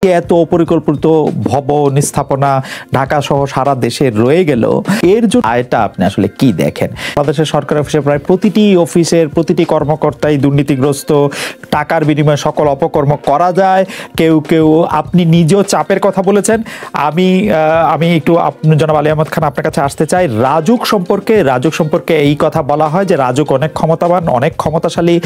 এত অপরিকল্পিত ভবন স্থাপনা ঢাকা সহ সারা দেশে রয়ে গেল, এর জন্য আয়টা আপনি আসলে কি দেখেন? বাংলাদেশের সরকারি অফিসে প্রায় প্রতিটি অফিসের প্রতিটি কর্মকর্তাই দুর্নীতিগ্রস্ত, টাকার বিনিময়ে সকল অপকর্ম করা যায়। কেউ কেউ, আপনি নিজেও চাপের কথা বলেছেন। আমি একটু জনাব আলী আহমদ খান আপনার কাছে আসতে চাই। রাজুক সম্পর্কে এই কথা বলা হয় যে রাজুক অনেক ক্ষমতাবান, অনেক ক্ষমতাশালী।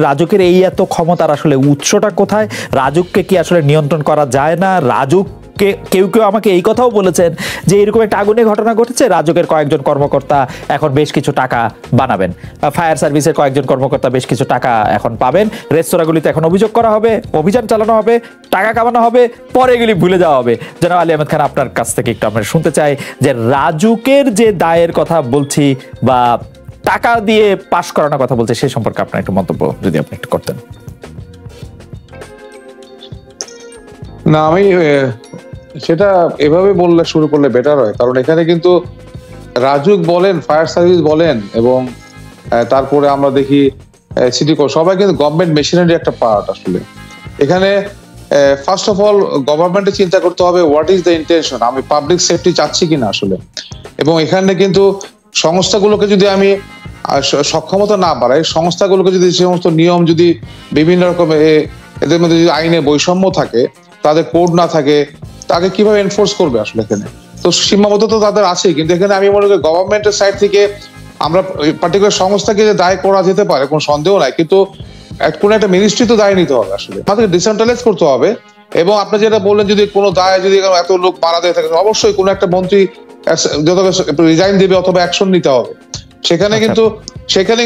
রাজুকের এই এত ক্ষমতার আসলে উৎসটা কোথায়? রাজুককে কি আসলে নিয়ন্ত্রণ করা যায় না? রাজুককে কেউ আমাকে এই কথাও বলেছেন যে এরকম একটা আগুনের ঘটনা ঘটেছে, রাজুকের কয়েকজন কর্মকর্তা এখন বেশ কিছু টাকা বানাবেন, ফায়ার সার্ভিসের কয়েকজন কর্মকর্তা বেশ কিছু টাকা এখন পাবেন, রেস্তোরাঁগুলিতে এখন অভিযোগ করা হবে, অভিযান চালানো হবে, টাকা কামানো হবে, পরে এগুলি ভুলে যাওয়া হবে। জনাব আলী আহমদ খান, আপনার কাছ থেকে একটু আমরা শুনতে চাই যে রাজুকের যে দায়ের কথা বলছি বা টাকা দিয়ে পাশ করানোর কথা বলছে, সে সম্পর্কে আপনার একটু মন্তব্য যদি আপনি একটু করতেন। না, আমি সেটা এভাবে বললে শুরু করলে বেটার হয়, কারণ এখানে কিন্তু রাজুক বলেন, ফায়ার সার্ভিস বলেন, এবং তারপরে আমরা দেখি সিটি কর্পোরেশন, সবাই কিন্তু গভর্নমেন্ট মেশিনারি একটা পার্ট। আসলে এখানে ফার্স্ট অফ অল গভর্নমেন্টে চিন্তা করতে হবে হোয়াট ইজ দ্য ইন্টেনশন, আমি পাবলিক সেফটি চাচ্ছি কিনা আসলে। এবং এখানে কিন্তু সংস্থাগুলোকে যদি আমি সক্ষমতা না বাড়াই, সংস্থাগুলোকে যদি সমস্ত নিয়ম যদি বিভিন্ন রকম এদের মধ্যে যদি আইনে বৈষম্য থাকে, তাদের কোড না থাকে, তাকে কিভাবে এনফোর্স করবে আসলে? এখানে তো সীমাবদ্ধতা তাদের আছে, কিন্তু এখানে আমি মনে করি গভর্নমেন্টের সাইড থেকে আমরা পার্টিকুলার সংস্থাকে যে দায় করা যেতে পারে কোনো সন্দেহ নাই, কিন্তু কোন একটা মিনিস্ট্রি তো দায় নিতে হবে। আসলে আমাদেরকে ডিসেন্ট্রালাইজ করতে হবে। এবং আপনি যেটা বললেন, যদি কোনো দায় যদি এত লোক মারা যায় থাকে, অবশ্যই কোনো একটা মন্ত্রী যত রিজাইন দিবে অথবা অ্যাকশন নিতে হবে। সেখানে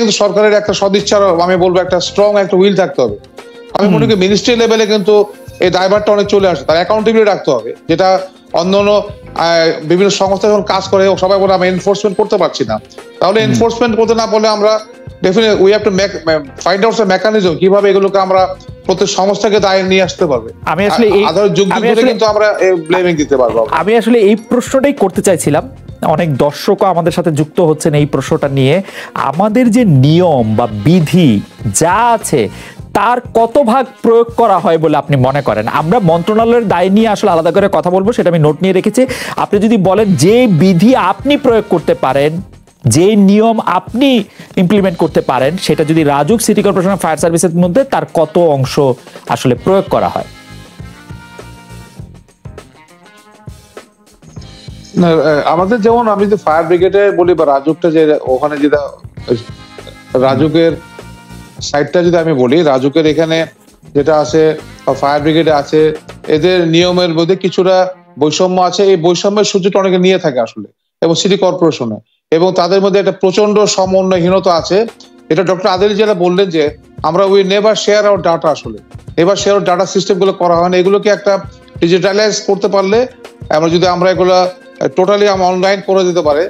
কিন্তু সরকারের একটা সদিচ্ছার, আমি বলবো একটা স্ট্রং একটা উইল থাকতে হবে। আমি মনে করি মিনিস্ট্রি লেভেলে কিন্তু এই দায়ভারটা অনেক চলে আসে, তার অ্যাকাউন্টেবিলিটি রাখতে হবে, যেটা অন্যান্য বিভিন্ন সংস্থা যখন কাজ করে সবাই বলে আমি এনফোর্সমেন্ট করতে পারছি না। তাহলে এনফোর্সমেন্ট করতে না পারলে আমরা definitely we have to find out mechanism কিভাবে এগুলোকে আমরা প্রত্যেক সংস্থাকে দায় নিয়ে আসতে পারবে। আমি আসলে কিন্তু আমরা ব্লেমিং দিতে পারবো। আমি আসলে এই প্রশ্নটাই করতে চাইছিলাম। অনেক দর্শকও আমাদের সাথে যুক্ত হচ্ছেন এই প্রশ্নটা নিয়ে। আমাদের যে নিয়ম বা বিধি যা আছে তার কত ভাগ প্রয়োগ করা হয় বলে আপনি মনে করেন? আমরা মন্ত্রণালয়ের দায় নিয়ে আসলে আলাদা করে কথা বলবো, সেটা আমি নোট নিয়ে রেখেছি। আপনি যদি বলেন যে বিধি আপনি প্রয়োগ করতে পারেন, যে নিয়ম আপনি ইমপ্লিমেন্ট করতে পারেন, সেটা যদি রাজুক, সিটি কর্পোরেশন, ফায়ার সার্ভিসের মধ্যে তার কত অংশ আসলে প্রয়োগ করা হয়? আমাদের যেমন আমি যদি ফায়ার ব্রিগেডে বলি বা রাজুকটা, যে ওখানে যেটা রাজুকের সাইডটা যদি আমি বলি, রাজুকের এখানে যেটা আছে ফায়ার ব্রিগেডে আছে, এদের নিয়মের মধ্যে কিছুটা বৈষম্য আছে। এই বৈষম্যের সূর্যটা অনেকে নিয়ে থাকে আসলে, এবং সিটি কর্পোরেশনে, এবং তাদের মধ্যে একটা প্রচন্ড সমন্বয়হীনতা আছে। এটা ডক্টর আদেল যেটা বললেন যে আমরা we never share our data, আসলে never share our data system গুলো করা হয় না। এগুলোকে একটা ডিজিটালাইজ করতে পারলে, আমরা এগুলো টোটালি অনলাইন করে দিতে পারে,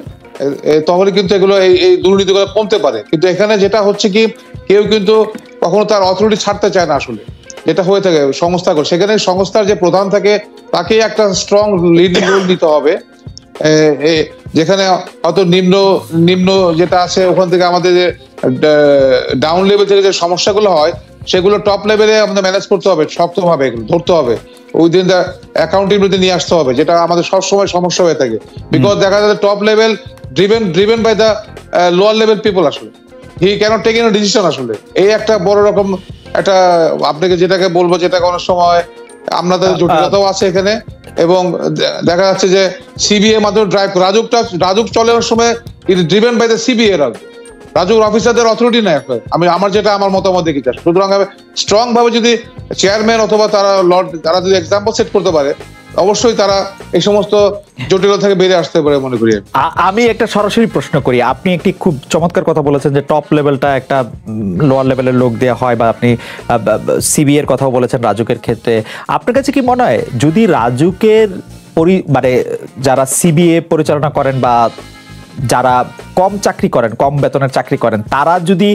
তাহলে কিন্তু এগুলো এই দুর্নীতিগুলো কমতে পারে। কিন্তু এখানে যেটা হচ্ছে কি, কেউ কিন্তু কখনো তার অথরিটি ছাড়তে চায় না আসলে, যেটা হয়ে থাকে সংস্থাগুলো। সেখানে সংস্থার যে প্রধান থাকে তাকেই একটা স্ট্রং লিডিং রোল দিতে হবে। যেখানে হয়তো নিম্ন যেটা আছে, ওখান থেকে আমাদের যে ডাউন লেভেল থেকে যে সমস্যাগুলো হয়, সেগুলো টপ লেভেলে আমাদের ম্যানেজ করতে হবে, শক্তভাবে এগুলো ধরতে হবে, উইদিন দ্য অ্যাকাউন্টেবিলিটি নিয়ে আসতে হবে, যেটা আমাদের সবসময় সমস্যা হয়ে থাকে। বিকজ দেখা যায় top level driven by the lower level people, আসলে he cannot take any decision. আসলে এই একটা বড় রকম একটা, আপনাকে যেটাকে বলবো, যেটা অনেক সময় আপনাদের জটিলতাও আছে এখানে। এবং দেখা যাচ্ছে যে সিবিএ মাধ্যমে রাজুক চলে সময় driven by the CBA. RAJUK অফিসারদের অথরিটি নাই। আমার মতামত দেখি, সুতরাং স্ট্রং ভাবে যদি চেয়ারম্যান অথবা তারা যদি এক্সাম্পল সেট করতে পারে, অবশ্যই তারা এই সমস্ত জটিলতা থেকে বেরিয়ে আসতে পারে মনে করি। আমি একটা সরাসরি প্রশ্ন করি। আপনি একটি খুব চমৎকার কথা বলেছেন যে টপ লেভেলটা একটা লোয়ার লেভেলের লোক দেওয়া হয়, বা আপনি সিবি এর কথাও বলেছেন রাজুকের ক্ষেত্রে। আপনার কাছে কি মনে হয়, যদি রাজুকের মানে যারা সিবিএ পরিচালনা করেন বা যারা কম চাকরি করেন, কম বেতনের চাকরি করেন, তারা যদি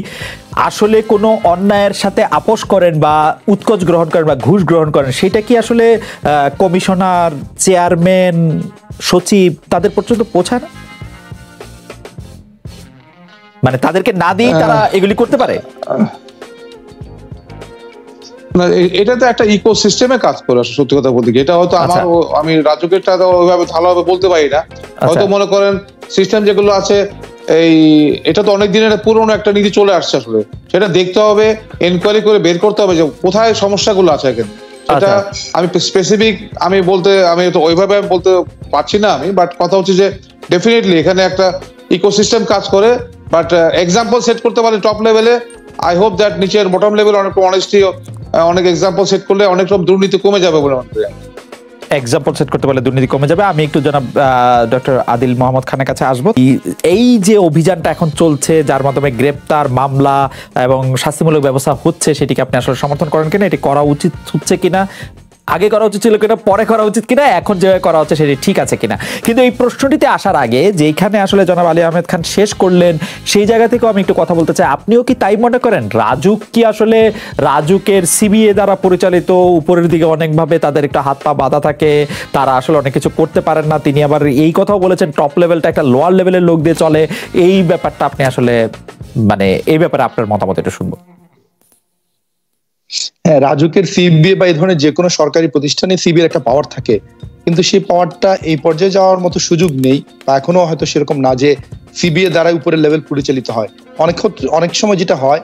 আসলে কোনো অন্যায়ের সাথে আপোষ করেন বা উৎকোচ গ্রহণ করেন বা ঘুষ গ্রহণ করেন, সেটা কি আসলে কমিশনার, চেয়ারম্যান, সচিব তাদের পর্যন্ত পৌঁছায় না? মানে তাদেরকে না দিয়ে তারা এগুলি করতে পারে? না, এটা তো একটা ইকোসিস্টেমে কাজ করে সত্যি কথা বলতে গিয়ে। এটা হয়তো আমি রাজুকেরটা ওইভাবে ভালোভাবে বলতে পারি না। হয়তো মনে করেন সিস্টেম যেগুলো আছে এটা তো অনেক দিনের পুরনো একটা নীতি চলে আসছে, আসলে সেটা দেখতে হবে, এনকোয়ারি করে বের করতে হবে যে কোথায় সমস্যাগুলো আছে এখানে। সেটা আমি স্পেসিফিক আমি তো ওইভাবে বলতে পারছি না আমি, বাট কথা হচ্ছে যে ডেফিনেটলি এখানে একটা ইকোসিস্টেম কাজ করে, বাট এক্সাম্পল সেট করতে পারে টপ লেভেলে। আই হোপ দ্যাট নিচের বটম লেভেলে অনেক অনেস্টি, অনেক এক্সাম্পল সেট করলে অনেক সব দুর্নীতি কমে যাবে বলে মনে করি। এক্সাম্পল সেট করতে পারলে দুর্নীতি কমে যাবে। আমি একটু জনাব ডক্টর আদিল মোহাম্মদ খানের কাছে আসবো। এই যে অভিযানটা এখন চলছে, যার মাধ্যমে গ্রেপ্তার, মামলা এবং শাস্তিমূলক ব্যবস্থা হচ্ছে, সেটিকে আপনি আসলে সমর্থন করেন কিনা? এটি করা উচিত হচ্ছে কিনা, আগে করা উচিত ছিল কিনা, পরে করা উচিত কিনা, এখন যেভাবে করা হচ্ছে সেটি ঠিক আছে কিনা? কিন্তু এই প্রশ্নটিতে আসার আগে যেখানে আসলে জনাব আলী আহমেদ খান শেষ করলেন, সেই জায়গা থেকেও আমি একটু কথা বলতে চাই। আপনিও কি তাই মনে করেন? রাজুক কি আসলে রাজুকের সিবিএ দ্বারা পরিচালিত, উপরের দিকে অনেকভাবে তাদের একটা হাত পা বাঁধা থাকে, তারা আসলে অনেক কিছু করতে পারেন না? তিনি আবার এই কথাও বলেছেন টপ লেভেলটা একটা লোয়ার লেভেলের লোক দিয়ে চলে। এই ব্যাপারটা আপনি আসলে এই ব্যাপারে আপনার মতামত একটু শুনবো। হ্যাঁ, রাজুকের সিবিএ বা এই ধরনের যে কোনো সরকারি প্রতিষ্ঠানে সিবিএর একটা পাওয়ার থাকে, কিন্তু সেই পাওয়ারটা এই পর্যায়ে যাওয়ার মতো সুযোগ নেই, বা এখনো হয়তো সেরকম না যে সিবিএ দ্বারাই উপরের লেভেল পরিচালিত হয়। অনেক সময় যেটা হয়,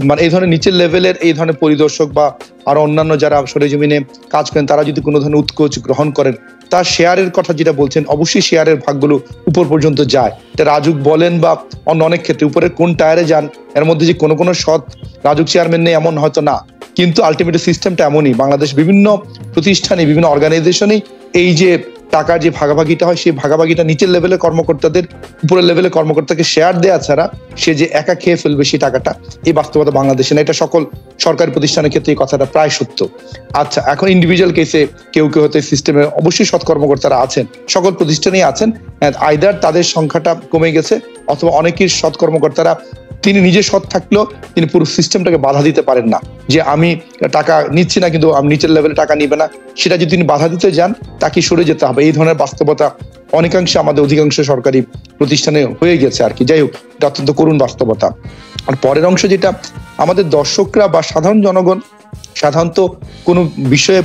মানে এই ধরনের নিচের লেভেলের এই ধরনের পরিদর্শক বা আরো অন্যান্য যারা সরেজমিনে কাজ করেন, তারা যদি কোনো ধরনের উৎকোচ গ্রহণ করেন, তার শেয়ারের কথা যেটা বলছেন, অবশ্যই শেয়ারের ভাগগুলো উপর পর্যন্ত যায়। এটা রাজুক বলেন বা অন্য অনেক ক্ষেত্রে উপরের কোন টায়ারে যান, এর মধ্যে যে কোনো সৎ রাজুক চেয়ারম্যান নেই এমন হয়তো না, কিন্তু আলটিমেটলি সিস্টেমটা এমনই। বাংলাদেশ বিভিন্ন প্রতিষ্ঠানে, বিভিন্ন অর্গানাইজেশনেই এই যে টাকার যে ভাগাভাগিটা হয়, সেই ভাগাভাগিটা নিচের লেভেলের কর্মকর্তাদের উপরের লেভেলের কর্মকর্তাকে শেয়ার দেওয়া ছাড়া সে যে একা খেয়ে ফেলবে সেই টাকাটা, এই বাস্তবতা বাংলাদেশে না। এটা সকল সরকারি প্রতিষ্ঠানের ক্ষেত্রে এই কথাটা প্রায় সত্য। আচ্ছা, এখন ইন্ডিভিজুয়াল কেসে কেউ হয়তো সিস্টেমে অবশ্যই সৎ কর্মকর্তারা আছেন, সকল প্রতিষ্ঠানেই আছেন। আইদার তাদের সংখ্যাটা কমে গেছে, অথবা অনেকের সৎ কর্মকর্তারা তিনি নিজে সৎ থাকলেও তিনি পুরো সিস্টেমটাকে বাধা দিতে পারেন না, যে আমি টাকা নিচ্ছি না কিন্তু আমি নিচের লেভেলে টাকা নিবে না, সেটা যদি তিনি বাধা দিতে যান তাকে সরে যেতে হবে। এই ধরনের বাস্তবতা অনেকাংশে আমাদের অধিকাংশ সরকারি প্রতিষ্ঠানে হয়ে গেছে আর কি। যাই হোক, এটা অত্যন্ত করুণ বাস্তবতা। আর পরের অংশ যেটা, আমাদের দর্শকরা বা সাধারণ জনগণ সাধারণত কোনো বিষয়ে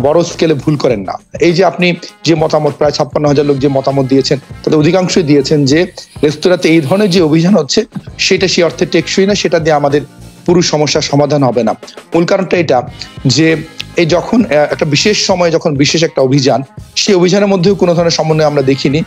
বড় স্কেলে ভুল করেন না। এই যে আপনি যে মতামত, প্রায় 56,000 লোক যে মতামত দিয়েছেন, তাদের অধিকাংশই দিয়েছেন যে রেস্তোরাঁতে এই ধরনের যে অভিযান হচ্ছে সেটা সে অর্থে টেকসই না, সেটা দিয়ে আমাদের পুরো সমস্যার সমাধান হবে না। মূল কারণটা এটা যে এই যখন একটা বিশেষ সময়, যখন বিশেষ একটা অভিযান, সেই অভিযানের মধ্যেও কোনো ধরনের সমন্বয় আমরা দেখিনি।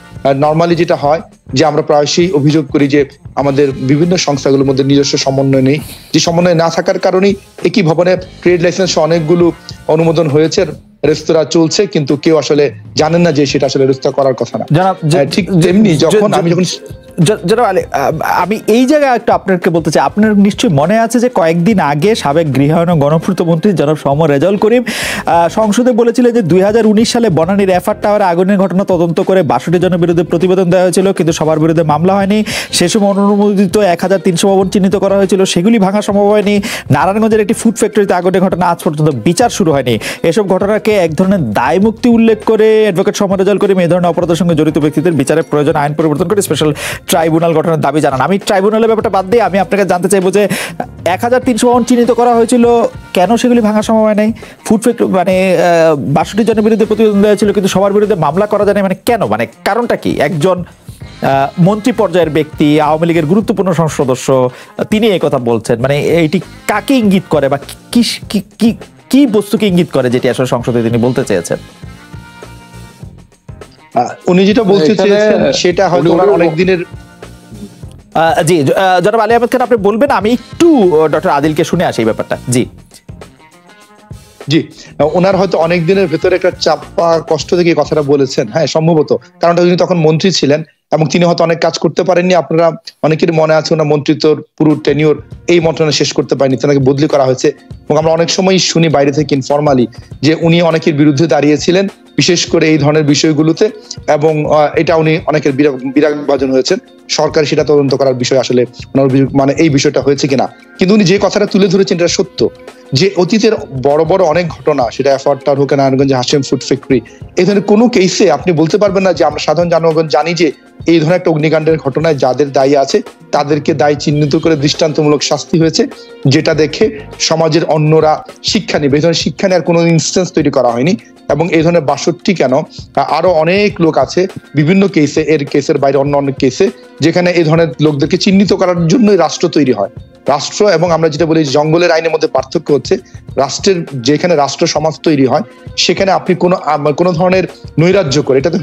নর্মালি যেটা হয় যে আমরা প্রায়শই অভিযোগ করি যে আমাদের বিভিন্ন সংস্থাগুলোর মধ্যে নিজস্ব সমন্বয় নেই, যে সমন্বয় না থাকার কারণেই একই ভবনে ট্রেড লাইসেন্স অনেকগুলো অনুমোদন হয়েছে, রেস্তোরাঁ চলছে, কিন্তু কেউ আসলে জানেন না যে সেটা আসলে রেস্তোরাঁ করার কথা না। ঠিক তেমনি যখন আমি এই জায়গায় একটু আপনাকে বলতে চাই, আপনার নিশ্চয়ই মনে আছে যে কয়েকদিন আগে সাবেক গৃহায়ন ও গণপূর্ত মন্ত্রী জনাব সৌম্য রেজাউল করিম সংসদে বলেছিলেন যে 2019 সালে বনানীর এফআর টাওয়ারে আগুনের ঘটনা তদন্ত করে 62 জনের বিরুদ্ধে প্রতিবেদন দেওয়া হয়েছিল, কিন্তু সবার বিরুদ্ধে মামলা হয়নি। সে সময় অনুমোদিত 1300 ভবন চিহ্নিত করা হয়েছিল, সেগুলি ভাঙা সম্ভব হয়নি। নারায়ণগঞ্জের একটি ফুড ফ্যাক্টরিতে আগুনের ঘটনা আজ পর্যন্ত বিচার শুরু হয়নি। এসব ঘটনাকে এক ধরনের দায় মুক্তি উল্লেখ করে অ্যাডভোকেট সৌম্য রেজাউল করিম এই ধরনের অপরাধের সঙ্গে জড়িত ব্যক্তিদের বিচারের প্রয়োজন আইন পরিবর্তন করে স্পেশাল ট্রাইব্যুনাল গঠনের দাবি জানান। আমি ট্রাইব্যুনালের ব্যাপারটা বাদ দিয়ে আমি আপনাকে জানতে চাইবো যে 1300 ভবন চিহ্নিত করা হয়েছিল, কেন সেগুলি ভাঙা সম্ভব হয় নাই? ফুড ফ্যাক্টরি 62 জনের বিরুদ্ধে প্রতিবেদন দেওয়া ছিল, কিন্তু সবার বিরুদ্ধে মামলা করা যায় না, কেন? কারণটা কি? একজন মন্ত্রী পর্যায়ের ব্যক্তি, আওয়ামী লীগের গুরুত্বপূর্ণ সংসদ সদস্য, তিনি এই কথা বলছেন, এইটি কাকে ইঙ্গিত করে বা কি বস্তুকে ইঙ্গিত করে যেটি আসলে সংসদে তিনি বলতে চেয়েছেন? উনি যেটা বলতে চেয়েছেন সেটা হয়তো অনেক দিনের। জি, জনাব আলী আহমেদ খান, আপনি বলবেন, আমি একটু ডক্টর আদিলকে শুনে আসি এই ব্যাপারটা। জি, ওনার হয়তো অনেক দিনের ভেতরে একটা চাপা কষ্ট থেকে কথাটা বলেছেন। হ্যাঁ, সম্ভবত কারণটা তিনি তখন মন্ত্রী ছিলেন এবং তিনি হয়তো অনেক কাজ করতে পারেননি। আপনারা অনেকের মনে আছে ওনার মন্ত্রিত্বর পুরো টেনিওর এই মন্ত্রণালয় শেষ করতে পারেনি, তাকে বদলি করা হয়েছে। এবং আমরা অনেক সময় শুনি বাইরে থেকে ইনফরমালি যে উনি অনেকের বিরুদ্ধে দাঁড়িয়েছিলেন, বিশেষ করে এই ধরনের বিষয়গুলোতে, এবং এটা উনি অনেকের বিরাগভাজন হয়েছেন। সরকার সেটা তদন্ত করার বিষয় আসলে ওনার এই বিষয়টা হয়েছে কিনা। কিন্তু উনি যে কথাটা তুলে ধরেছেন এটা সত্য, যে অতীতের বড় বড় অনেক ঘটনা, সেটা এফআরটার হোক, নারায়ণগঞ্জে হাশেম ফুড ফ্যাক্টরি, এই ধরনের কোনো কেসে আপনি বলতে পারবেন না যে আমরা সাধারণ জনগণ জানি যে এই ধরনের একটা অগ্নিকাণ্ডের ঘটনায় যাদের দায়ী আছে তাদেরকে দায়ী চিহ্নিত করে দৃষ্টান্তমূলক শাস্তি হয়েছে, যেটা দেখে সমাজের অন্যরা শিক্ষা নেবে। এই ধরনের শিক্ষা নেওয়ার কোনো ইনস্টেন্স তৈরি করা হয়নি। এবং এই ধরনের 62 কেন, আরো অনেক লোক আছে বিভিন্ন কেসে, এর কেসের বাইরে অন্য অনেক কেসে, যেখানে এই ধরনের লোকদেরকে চিহ্নিত করার জন্যই রাষ্ট্র তৈরি হয়। রাষ্ট্র এবং আমরা যেটা বলি জঙ্গলের আইনের মধ্যে পার্থক্য হচ্ছে, রাষ্ট্রের যেখানে রাষ্ট্র সমাজ তৈরি হয় সেখানে আপনি কোনো ধরনের নৈরাজ্য করে, এটা তো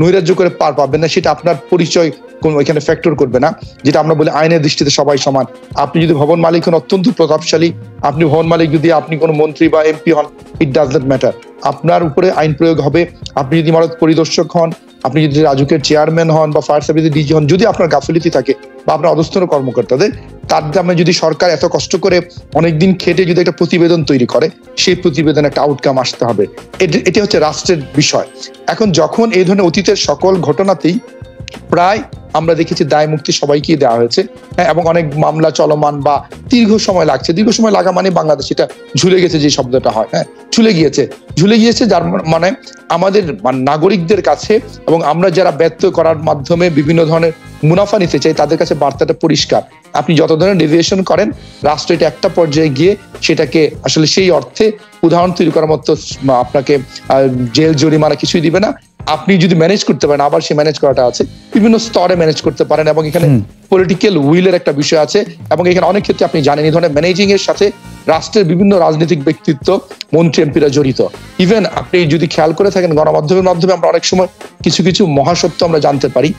নৈরাজ্য করে পার পাবেন না, সেটা আপনার পরিচয় এখানে ফ্যাক্টর করবে না। যেটা আমরা বলি আইনের দৃষ্টিতে সবাই সমান। আপনি যদি ভবন মালিক হন অত্যন্ত প্রতাপশালী, আপনি ভবন মালিক যদি আপনি কোনো মন্ত্রী বা এমপি হন, ইট ডাজ নট ম্যাটার, আপনার উপরে আইন প্রয়োগ হবে। আপনি যদি ইমারত পরিদর্শক হন, আপনি যদি রাজুকের চেয়ারম্যান হন বা ফায়ার সার্ভিসের ডিজি হন, যদি আপনার গাফিলতি থাকে বা আপনার অধস্তন কর্মকর্তাদের, তার দামে যদি সরকার এত কষ্ট করে অনেকদিন খেটে যদি একটা প্রতিবেদন তৈরি করে, সেই প্রতিবেদনে একটা আউটকাম আসতে হবে। এটি হচ্ছে রাষ্ট্রের বিষয়। এখন যখন এই ধরনের অতীতের সকল ঘটনাতেই প্রায় আমরা দেখেছি দায় মুক্তি সবাইকেই দেওয়া হয়েছে, হ্যাঁ, এবং অনেক মামলা চলমান বা দীর্ঘ সময় লাগছে। দীর্ঘ সময় লাগা মানে বাংলাদেশ এটা ঝুলে গেছে, যে শব্দটা হয়, হ্যাঁ, ঝুলে গিয়েছে, যার মানে আমাদের নাগরিকদের কাছে এবং আমরা যারা ব্যর্থ করার মাধ্যমে বিভিন্ন ধরনের মুনাফা নিতে চাই তাদের কাছে বার্তাটা পরিষ্কার। আপনি যত ধরনের ডেভিয়েশন করেন, রাষ্ট্র এটা একটা পর্যায়ে গিয়ে সেটাকে আসলে সেই অর্থে উদাহরণ তৈরি করার মতো আপনাকে জেল জরিমানা কিছুই দিবে না। আপনি যদি ম্যানেজ করতে পারেন, আবার সেই ম্যানেজ করাটা আছে, বিভিন্ন স্তরে ম্যানেজ করতে পারেন, এবং এখানে পলিটিক্যাল উইলের একটা বিষয় আছে। এবং এখানে অনেক ক্ষেত্রে আপনি জানেন এই ধরনের ম্যানেজিং এর সাথে রাষ্ট্রের বিভিন্ন রাজনৈতিক ব্যক্তিত্ব, মন্ত্রী এমপিরা জড়িত। ইভেন আপনি যদি খেয়াল করে থাকেন, গণমাধ্যমের মাধ্যমে আমরা অনেক সময় কিছু মহাসত্য আমরা জানতে পারি।